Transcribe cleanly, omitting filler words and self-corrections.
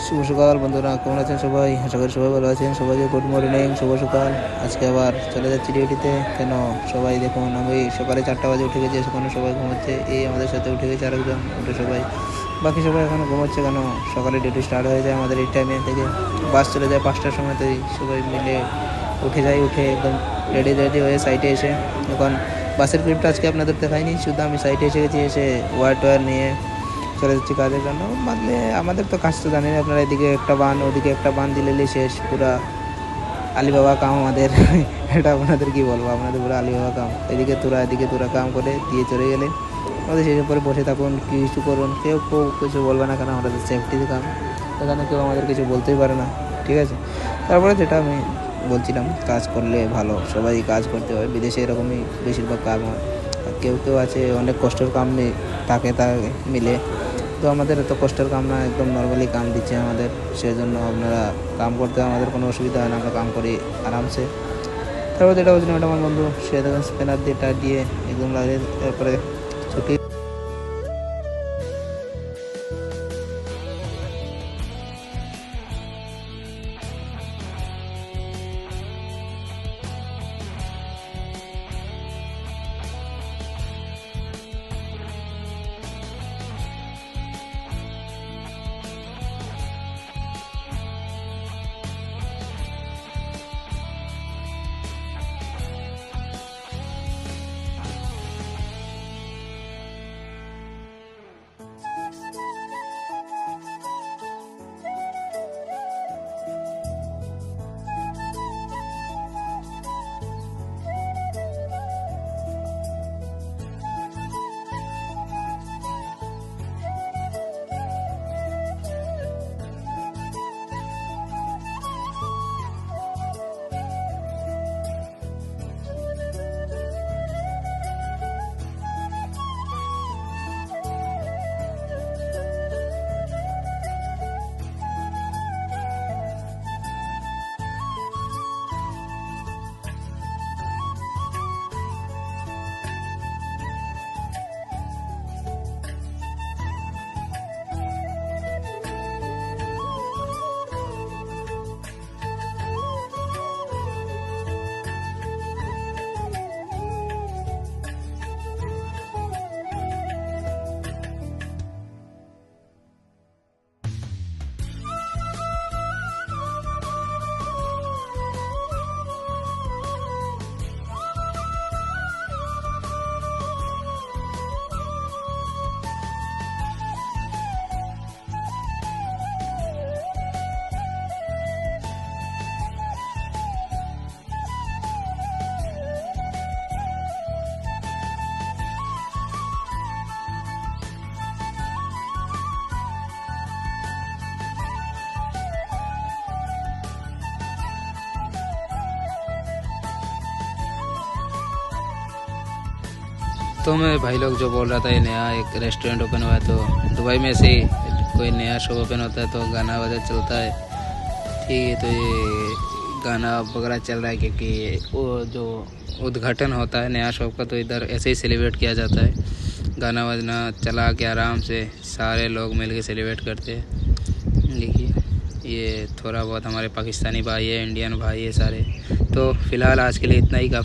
শুভ সকাল বন্ধুরা, কেমন আছেন সবাই? আশা করি সবাই ভালো আছেন। সবাইকে গুড মর্নিং, শুভ সকাল। আজকে আবার চলে যাচ্ছি ডিউটিতে। কেন সবাই দেখুন, আমি সকালে 4টা বাজে উঠে গেছি, সেখানে সবাই ঘুমোচ্ছে। এই আমাদের সাথে উঠে গেছে আরেকজন, উঠে সবাই, বাকি সবাই এখনও ঘুমোচ্ছে। কেন সকালে ডিউটি স্টার্ট হয়ে যায় আমাদের এই টাইমে থেকে। বাস চলে যায় 5টার সময়, তাই সবাই মিলে উঠে যাই। উঠে একদম রেডি হয়ে সাইটে এসে, এখন বাসের ক্লিপটা আজকে আপনাদের দেখাইনি, শুধু আমি সাইটে এসে গেছি। এসে ওয়্যার নিয়ে চলে যাচ্ছি কাজের জন্য। মানে আমাদের তো কাজ তো জানেন আপনারা, এদিকে একটা বান ওদিকে একটা বান দিলেই শেষ, পুরা আলিবাবা কাম আমাদের। এটা আপনাদের কি বলবো, আপনাদের পুরো আলিবাবা কাম। এদিকে তোরা কাম করে দিয়ে চলে গেলে আমাদের সেই পরে বসে থাকুন, কিছু করুন, কেউ কিছু বলবে না, কারণ আমাদের সেফটির কাম, এখানে কেউ আমাদের কিছু বলতেই পারে না, ঠিক আছে। তারপরে যেটা আমি বলছিলাম, কাজ করলে ভালো, সবাই কাজ করতে হয়। বিদেশে এরকমই বেশিরভাগ কাজ হয়। কেউ আছে অনেক কষ্টের কাম তাকে মিলে, তো আমাদের এত কষ্টের কাম না, একদম নর্মালি কাম দিচ্ছে আমাদের। সেই জন্য আপনারা কাম করতে আমাদের কোনো অসুবিধা হয় না, আমরা কাম করি আরামসে। তারপর যেটা বলছিলাম, এটা আমার বন্ধু, সে দেখেন স্প্যানার দিয়ে একদম লাগে, তারপরে ছুটি। तो मैं भाई लोग जो बोल रहा था, ये नया एक रेस्टोरेंट ओपन हुआ है, तो दुबई में से कोई नया शो ओपन होता है तो गाना वगैरह चलता है, ठीक है। तो ये गाना वगैरह चल रहा है क्योंकि वो जो उद्घाटन होता है नया शॉप का, तो इधर ऐसे ही सेलिब्रेट किया जाता है। गाना बजना चला के आराम से सारे लोग मिल के सेलिब्रेट करते हैं। देखिए, ये थोड़ा बहुत हमारे पाकिस्तानी भाई है, इंडियन भाई है सारे। तो फ़िलहाल आज के लिए इतना ही काफ़ी।